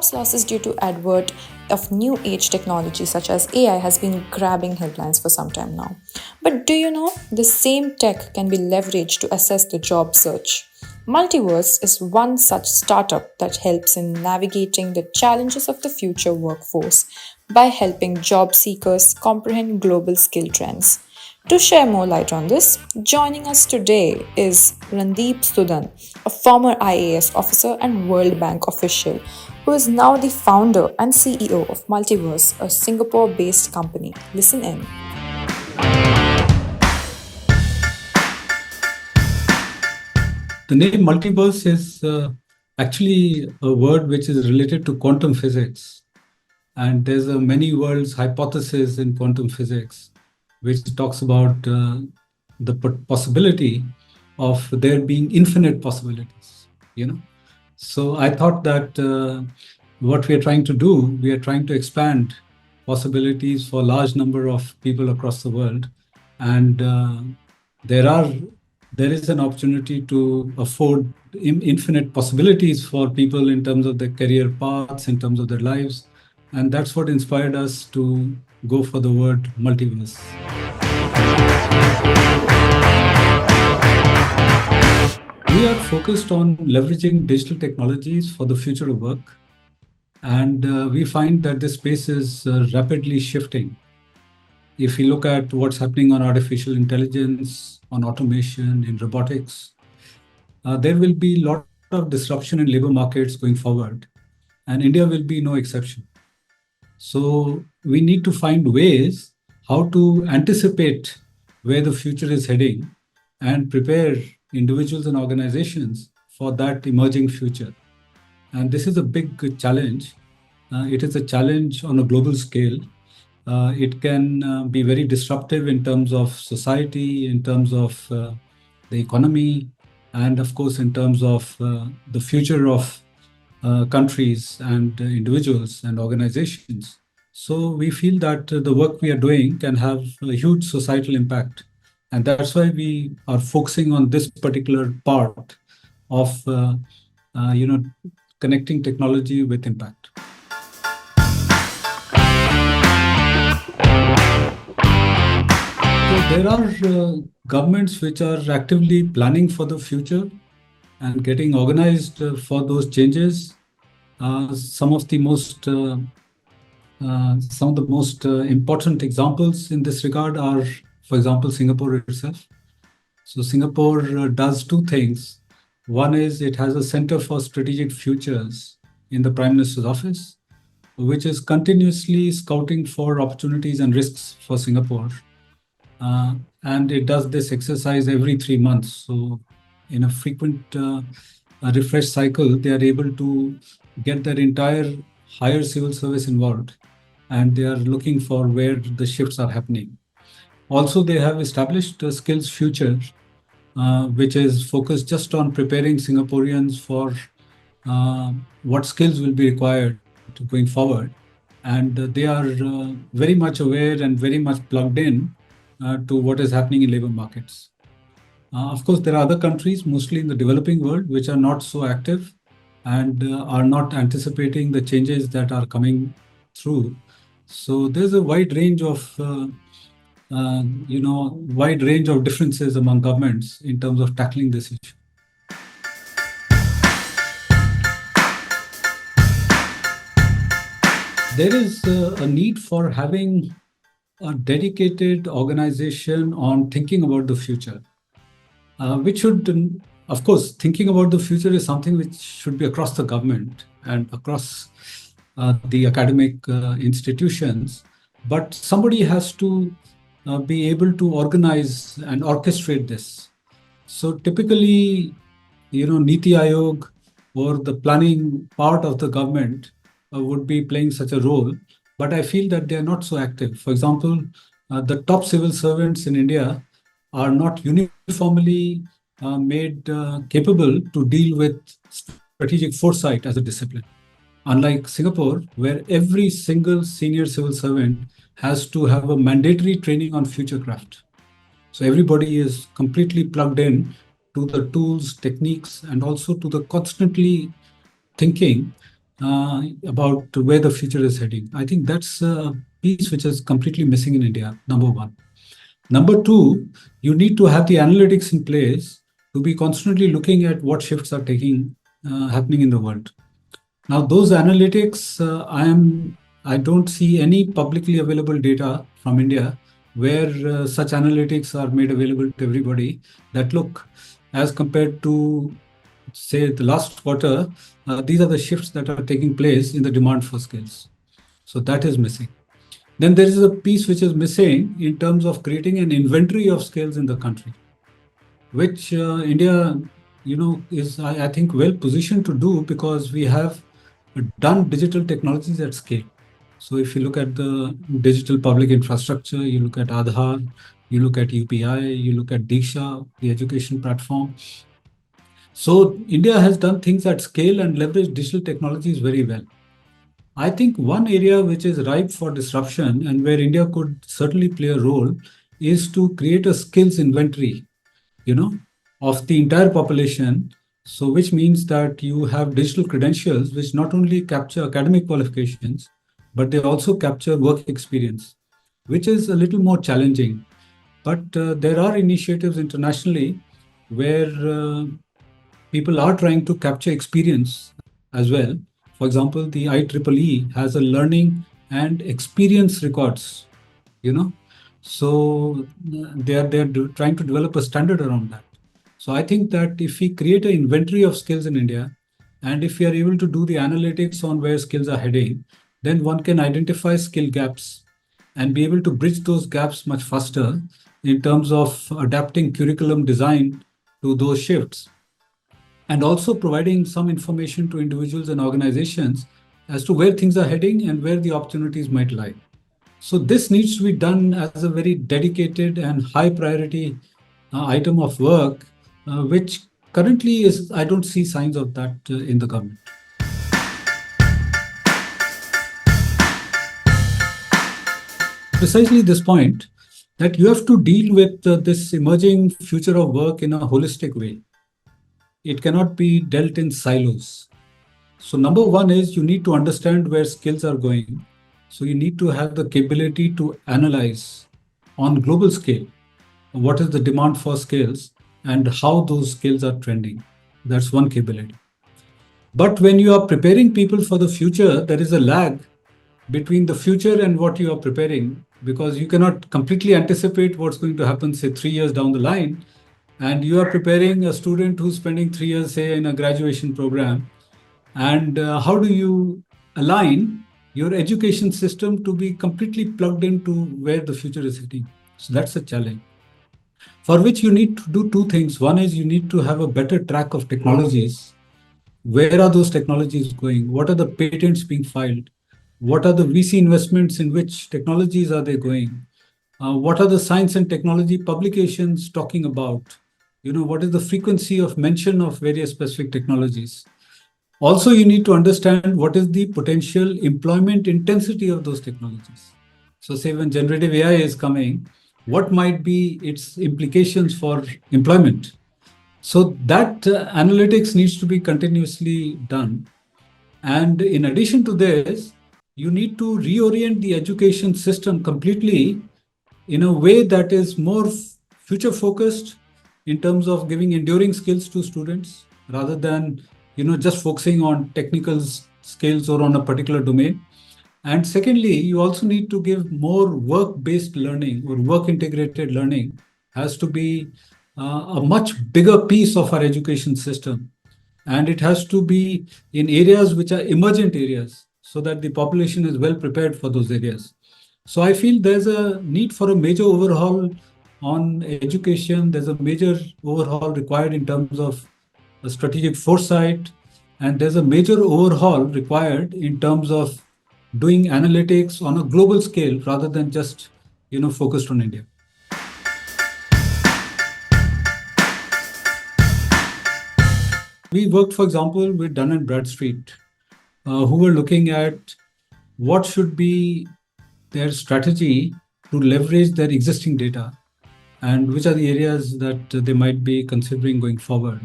Jobs losses due to advert of new age technology such as AI has been grabbing headlines for some time now. But do you know the same tech can be leveraged to assess the job search? Multiverse is one such startup that helps in navigating the challenges of the future workforce by helping job seekers comprehend global skill trends. To share more light on this, joining us today is Randeep Sudan, a former IAS officer and World Bank official, who is now the founder and CEO of Multiverse, a Singapore based company. Listen in. The name multiverse is actually a word which is related to quantum physics. And there's a many worlds hypothesis in quantum physics, which talks about the possibility of there being infinite possibilities, So I thought that what we are trying to do, we are trying to expand possibilities for a large number of people across the world. And there is an opportunity to afford infinite possibilities for people in terms of their career paths, in terms of their lives. And that's what inspired us to go for the word multiverse. We are focused on leveraging digital technologies for the future of work. And we find that this space is rapidly shifting. If we look at what's happening on artificial intelligence, on automation, in robotics, there will be a lot of disruption in labor markets going forward, and India will be no exception. So we need to find ways how to anticipate where the future is heading and prepare individuals and organizations for that emerging future. And this is a big challenge. It is a challenge on a global scale. It can be very disruptive in terms of society, in terms of the economy, and of course, in terms of the future of countries and individuals and organizations. So we feel that the work we are doing can have a huge societal impact. And that's why we are focusing on this particular part of connecting technology with impact. So there are governments which are actively planning for the future and getting organized for those changes. Some of the most important examples in this regard are, for example, Singapore itself. So Singapore does two things. One is it has a Center for Strategic Futures in the Prime Minister's office, which is continuously scouting for opportunities and risks for Singapore. And it does this exercise every 3 months. So in a frequent refresh cycle, they are able to get their entire higher civil service involved, and they are looking for where the shifts are happening. Also, they have established a skills future, which is focused just on preparing Singaporeans for what skills will be required going forward. And they are very much aware and very much plugged in to what is happening in labor markets. Of course, there are other countries, mostly in the developing world, which are not so active and are not anticipating the changes that are coming through. So there's a wide range of differences among governments in terms of tackling this issue. There is a need for having a dedicated organization on thinking about the future, which should, of course, thinking about the future is something which should be across the government and across the academic institutions, but somebody has to be able to organize and orchestrate this. So typically, Niti Aayog or the planning part of the government would be playing such a role, but I feel that they are not so active. For example, the top civil servants in India are not uniformly made capable to deal with strategic foresight as a discipline. Unlike Singapore, where every single senior civil servant has to have a mandatory training on futurecraft. So everybody is completely plugged in to the tools, techniques, and also to the constantly thinking about where the future is heading. I think that's a piece which is completely missing in India, number one. Number two, you need to have the analytics in place to be constantly looking at what shifts are taking happening in the world. Now, those analytics, I don't see any publicly available data from India where such analytics are made available to everybody. That look, as compared to say the last quarter, these are the shifts that are taking place in the demand for skills. So that is missing. Then there is a piece which is missing in terms of creating an inventory of skills in the country, which India, is I think well positioned to do because we have done digital technologies at scale. So if you look at the digital public infrastructure, you look at Aadhaar, you look at UPI, you look at Diksha, the education platform. So India has done things at scale and leveraged digital technologies very well. I think one area which is ripe for disruption and where India could certainly play a role is to create a skills inventory, you know, of the entire population. So, which means that you have digital credentials which not only capture academic qualifications, but they also capture work experience, which is a little more challenging. But there are initiatives internationally where people are trying to capture experience as well. For example, the IEEE has a learning and experience records, you know. So they're trying to develop a standard around that. So I think that if we create an inventory of skills in India, and if we are able to do the analytics on where skills are heading, then one can identify skill gaps and be able to bridge those gaps much faster in terms of adapting curriculum design to those shifts and also providing some information to individuals and organizations as to where things are heading and where the opportunities might lie. So this needs to be done as a very dedicated and high priority item of work, which currently is, I don't see signs of that in the government. Precisely this point that you have to deal with this emerging future of work in a holistic way. It cannot be dealt in silos. So, number one is you need to understand where skills are going. So, you need to have the capability to analyze on global scale what is the demand for skills and how those skills are trending. That's one capability. But when you are preparing people for the future, there is a lag between the future and what you are preparing because you cannot completely anticipate what's going to happen, say, 3 years down the line. And you are preparing a student who's spending 3 years, say, in a graduation program. And how do you align your education system to be completely plugged into where the future is heading? So that's a challenge for which you need to do two things. One is you need to have a better track of technologies. Where are those technologies going? What are the patents being filed? What are the VC investments in which technologies are they going? What are the science and technology publications talking about? What is the frequency of mention of various specific technologies? Also, you need to understand what is the potential employment intensity of those technologies. So, say when generative AI is coming, what might be its implications for employment? So that analytics needs to be continuously done. And in addition to this, you need to reorient the education system completely in a way that is more future focused in terms of giving enduring skills to students rather than just focusing on technical skills or on a particular domain. And secondly, you also need to give more work-based learning or work-integrated learning has to be a much bigger piece of our education system. And it has to be in areas which are emergent areas so that the population is well prepared for those areas. So I feel there's a need for a major overhaul on education. There's a major overhaul required in terms of a strategic foresight. And there's a major overhaul required in terms of doing analytics on a global scale rather than just focused on India. We worked, for example, with Dun and Bradstreet, who were looking at what should be their strategy to leverage their existing data and which are the areas that they might be considering going forward.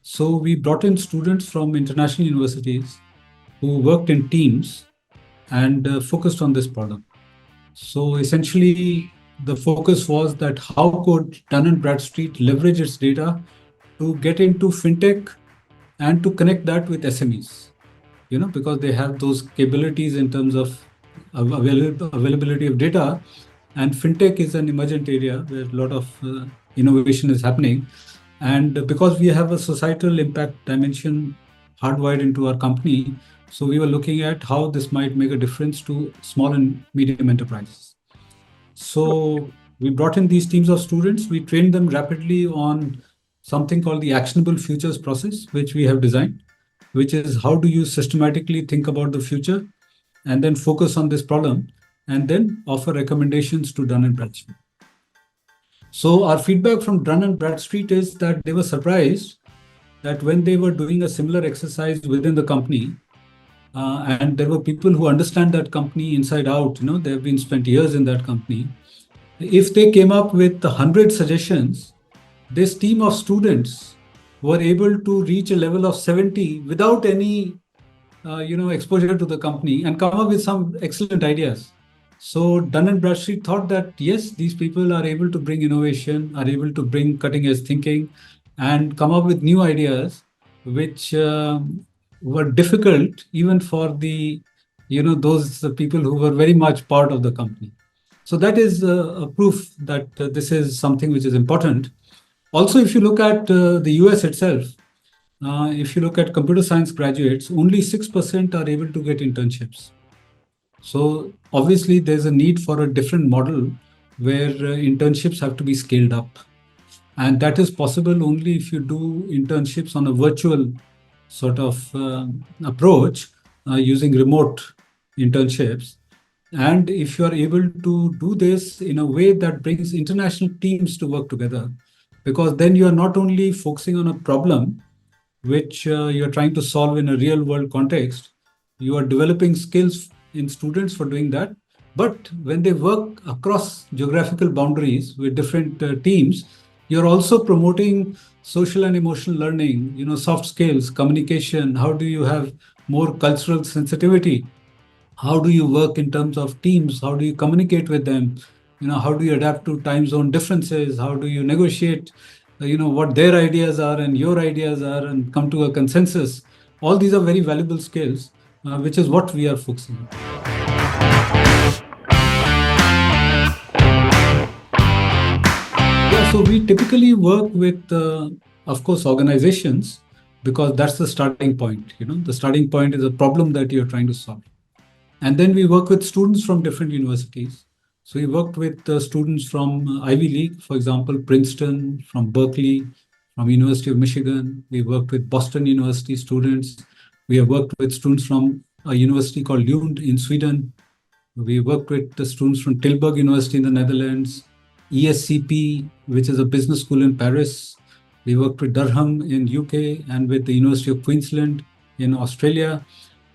So we brought in students from international universities who who worked in teams and focused on this problem. So essentially, the focus was that how could Dun and Bradstreet leverage its data to get into fintech and to connect that with SMEs, because they have those capabilities in terms of availability of data. And fintech is an emergent area where a lot of innovation is happening. And because we have a societal impact dimension hardwired into our company, so we were looking at how this might make a difference to small and medium enterprises. So we brought in these teams of students. We trained them rapidly on something called the Actionable Futures process, which we have designed, which is how do you systematically think about the future and then focus on this problem and then offer recommendations to Dun and Bradstreet. So our feedback from Dun and Bradstreet is that they were surprised that when they were doing a similar exercise within the company, and there were people who understand that company inside out, they have been spent years in that company. If they came up with 100 suggestions, this team of students were able to reach a level of 70 without any exposure to the company and come up with some excellent ideas. So Dun and Bradstreet thought that yes, these people are able to bring innovation, are able to bring cutting edge thinking, and come up with new ideas, which were difficult even for the those people who were very much part of the company. So that is a proof that this is something which is important. Also, if you look at the US itself, if you look at computer science graduates, only 6% are able to get internships. So obviously, there's a need for a different model where internships have to be scaled up. And that is possible only if you do internships on a virtual sort of approach using remote internships. And if you are able to do this in a way that brings international teams to work together, because then you are not only focusing on a problem which you're trying to solve in a real world context, you are developing skills in students for doing that. But when they work across geographical boundaries with different teams, you're also promoting social and emotional learning, soft skills, communication. How do you have more cultural sensitivity? How do you work in terms of teams? How do you communicate with them? How do you adapt to time zone differences? How do you negotiate what their ideas are and your ideas are and come to a consensus? All these are very valuable skills, which is what we are focusing on. Yeah, so we typically work with, of course, organizations, because that's the starting point. The starting point is a problem that you're trying to solve. And then we work with students from different universities. So we worked with students from Ivy League, for example, Princeton, from Berkeley, from University of Michigan. We worked with Boston University students. We have worked with students from a university called Lund in Sweden. We worked with the students from Tilburg University in the Netherlands, ESCP, which is a business school in Paris. We worked with Durham in UK and with the University of Queensland in Australia.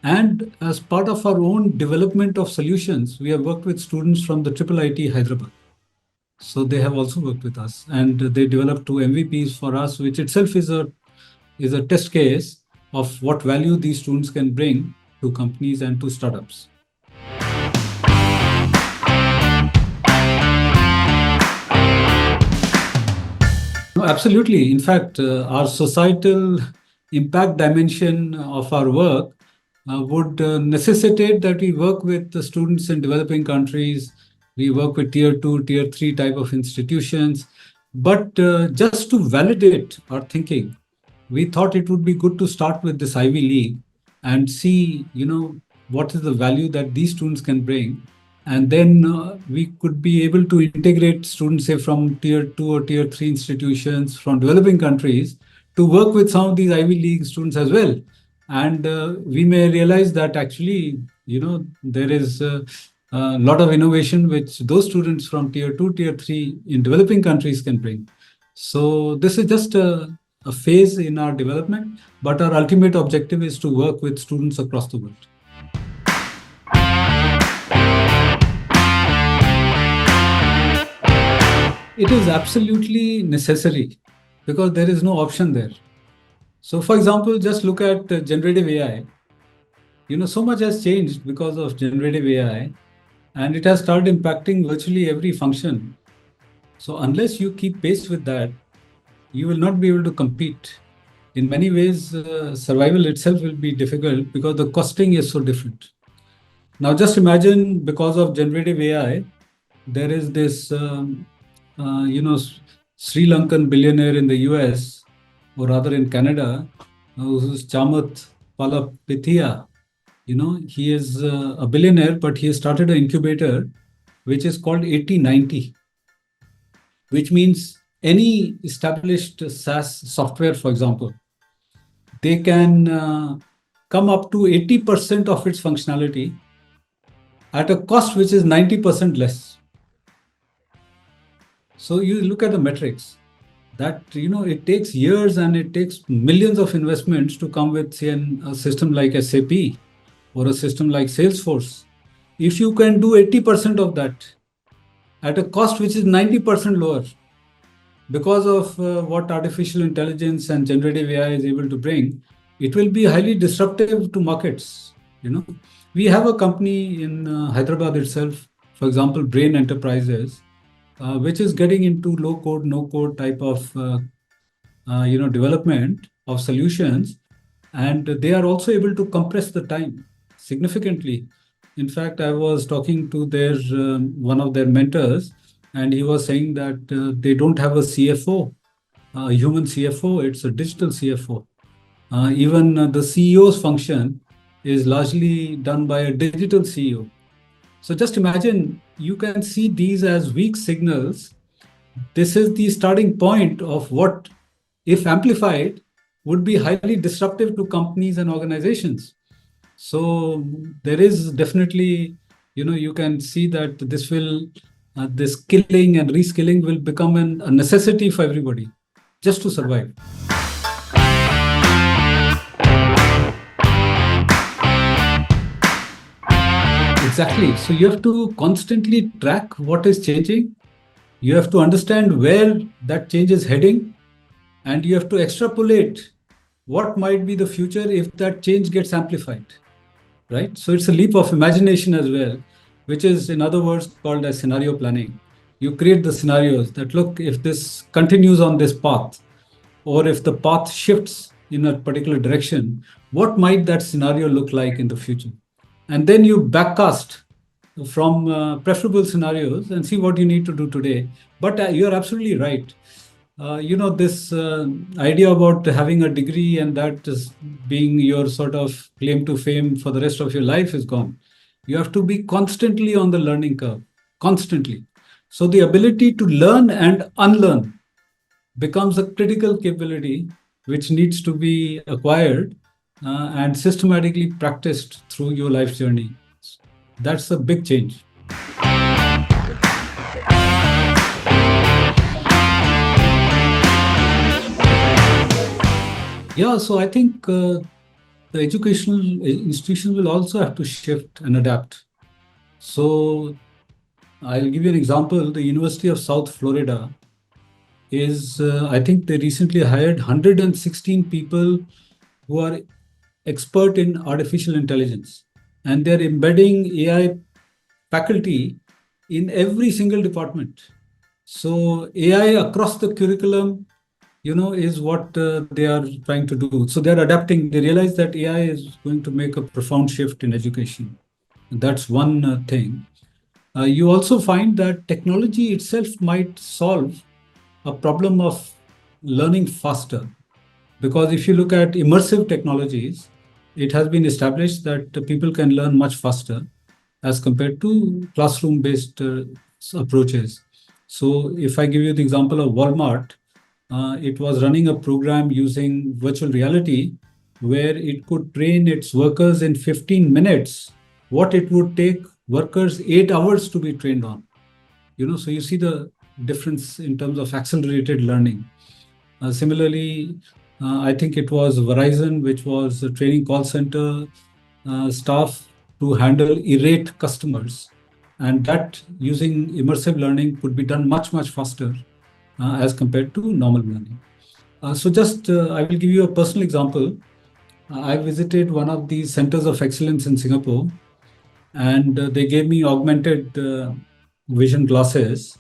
And as part of our own development of solutions, we have worked with students from the IIIT Hyderabad. So they have also worked with us, and they developed 2 MVPs for us, which itself is a test case of what value these students can bring to companies and to startups. No, absolutely. In fact, our societal impact dimension of our work would necessitate that we work with the students in developing countries. We work with tier 2, tier 3 type of institutions. But just to validate our thinking, we thought it would be good to start with this Ivy League and see, what is the value that these students can bring. And then we could be able to integrate students, say, from tier 2 or tier 3 institutions from developing countries to work with some of these Ivy League students as well. And we may realize that actually, there is a lot of innovation which those students from tier 2, tier 3 in developing countries can bring. So this is just a phase in our development, but our ultimate objective is to work with students across the world. It is absolutely necessary because there is no option there. So, for example, just look at generative AI. So much has changed because of generative AI, and it has started impacting virtually every function. So unless you keep pace with that, you will not be able to compete. In many ways, survival itself will be difficult because the costing is so different. Now, just imagine, because of generative AI, there is this, Sri Lankan billionaire in the US, or rather in Canada, who's Chamath Palapithiya. He is a billionaire, but he has started an incubator which is called 8090, which means any established SaaS software, for example, they can come up to 80% of its functionality at a cost which is 90% less. So you look at the metrics that, it takes years and it takes millions of investments to come with, say, a system like SAP or a system like Salesforce. If you can do 80% of that at a cost which is 90% lower, because of what artificial intelligence and generative AI is able to bring, it will be highly disruptive to markets. You know, we have a company in Hyderabad itself, for example, Brain Enterprises, which is getting into low code, no code type of development of solutions, and they are also able to compress the time significantly. In fact, I was talking to their one of their mentors, and he was saying that they don't have a CFO, a human CFO. It's a digital CFO. Even the CEO's function is largely done by a digital CEO. So just imagine, you can see these as weak signals. This is the starting point of what, if amplified, would be highly disruptive to companies and organizations. So there is definitely, you can see that this skilling and reskilling will become a necessity for everybody just to survive. Exactly. So you have to constantly track what is changing. You have to understand where that change is heading, and you have to extrapolate what might be the future if that change gets amplified, right? So it's a leap of imagination as well, which is, in other words, called as scenario planning. You create the scenarios that, look, if this continues on this path, or if the path shifts in a particular direction, what might that scenario look like in the future? And then you backcast from preferable scenarios and see what you need to do today. But you're absolutely right. This idea about having a degree and that is being your sort of claim to fame for the rest of your life is gone. You have to be constantly on the learning curve, constantly. So the ability to learn and unlearn becomes a critical capability which needs to be acquired and systematically practiced through your life journey. That's a big change. Yeah, so I think the educational institutions will also have to shift and adapt. So I'll give you an example. The University of South Florida is, I think they recently hired 116 people who are expert in artificial intelligence, and they're embedding AI faculty in every single department. So AI across the curriculum, is what they are trying to do. So they're adapting. They realize that AI is going to make a profound shift in education. That's one thing. You also find that technology itself might solve a problem of learning faster. Because if you look at immersive technologies, it has been established that people can learn much faster as compared to classroom based approaches. So, if I give you the example of Walmart, it was running a program using virtual reality where it could train its workers in 15 minutes what it would take workers 8 hours to be trained on. So you see the difference in terms of accelerated learning. Similarly, I think it was Verizon, which was training call center staff to handle irate customers. And that, using immersive learning, could be done much, much faster as compared to normal learning. So just I will give you a personal example. I visited one of the centers of excellence in Singapore, and they gave me augmented vision glasses,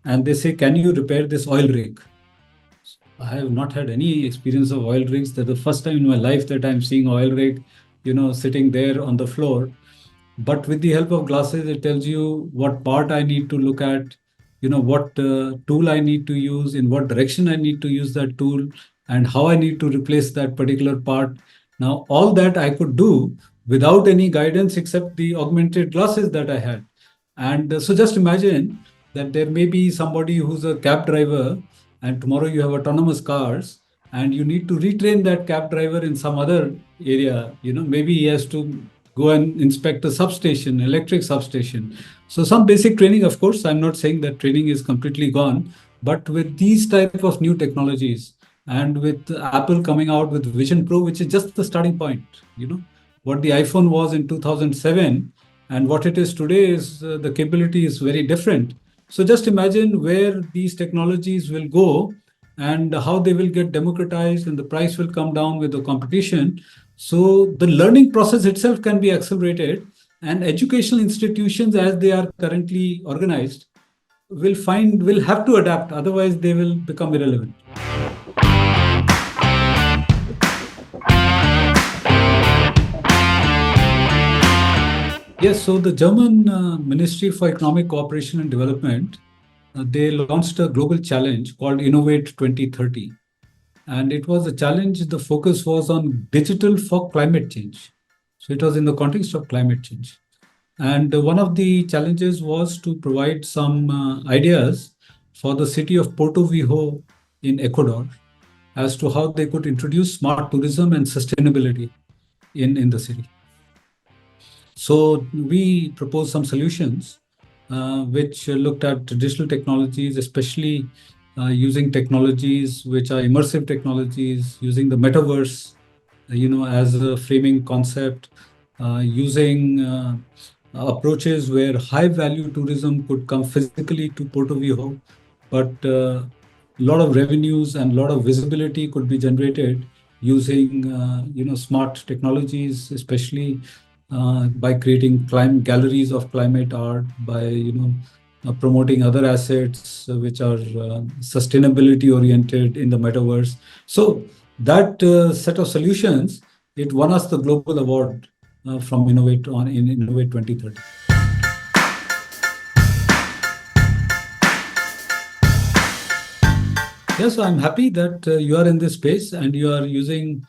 and they say, "Can you repair this oil rig?" I have not had any experience of oil rigs. That's the first time in my life that I'm seeing oil rig, sitting there on the floor. But with the help of glasses, it tells you what part I need to look at, what tool I need to use, in what direction I need to use that tool, and how I need to replace that particular part. Now, all that I could do without any guidance except the augmented glasses that I had. And so just imagine that there may be somebody who's a cab driver, and tomorrow you have autonomous cars, and you need to retrain that cab driver in some other area. Maybe he has to go and inspect a substation, electric substation. So some basic training, of course. I'm not saying that training is completely gone, but with these type of new technologies, and with Apple coming out with Vision Pro, which is just the starting point. What the iPhone was in 2007 and what it is today is the capability is very different. So just imagine where these technologies will go and how they will get democratized, and the price will come down with the competition. So the learning process itself can be accelerated, and educational institutions, as they are currently organized, will have to adapt. Otherwise, they will become irrelevant. Yes, so the German Ministry for Economic Cooperation and Development, they launched a global challenge called Innovate 2030. And it was a challenge, the focus was on digital for climate change. So it was in the context of climate change. And one of the challenges was to provide some ideas for the city of Porto Viejo in Ecuador as to how they could introduce smart tourism and sustainability in the city. So we proposed some solutions which looked at digital technologies, especially using technologies which are immersive technologies, using the metaverse, as a framing concept, using approaches where high value tourism could come physically to Porto Viejo, but a lot of revenues and a lot of visibility could be generated using smart technologies, especially by creating galleries of climate art, by promoting other assets which are sustainability oriented in the metaverse. So that set of solutions, it won us the global award from Innovate 2030. Yes, I'm happy that you are in this space and you are using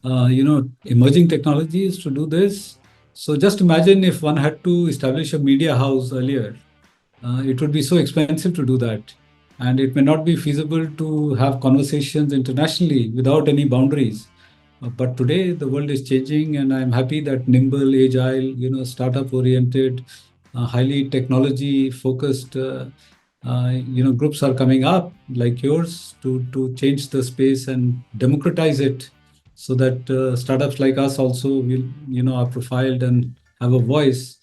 emerging technologies to do this. So just imagine if one had to establish a media house earlier, it would be so expensive to do that. And it may not be feasible to have conversations internationally without any boundaries. But today the world is changing, and I'm happy that nimble, agile, startup oriented, highly technology focused groups are coming up like yours to change the space and democratize it, so that startups like us also will are profiled and have a voice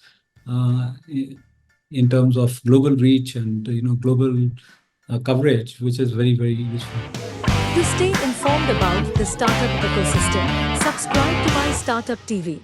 in terms of global reach and global coverage, which is very, very useful. To stay informed about the startup ecosystem, subscribe to my Startup TV.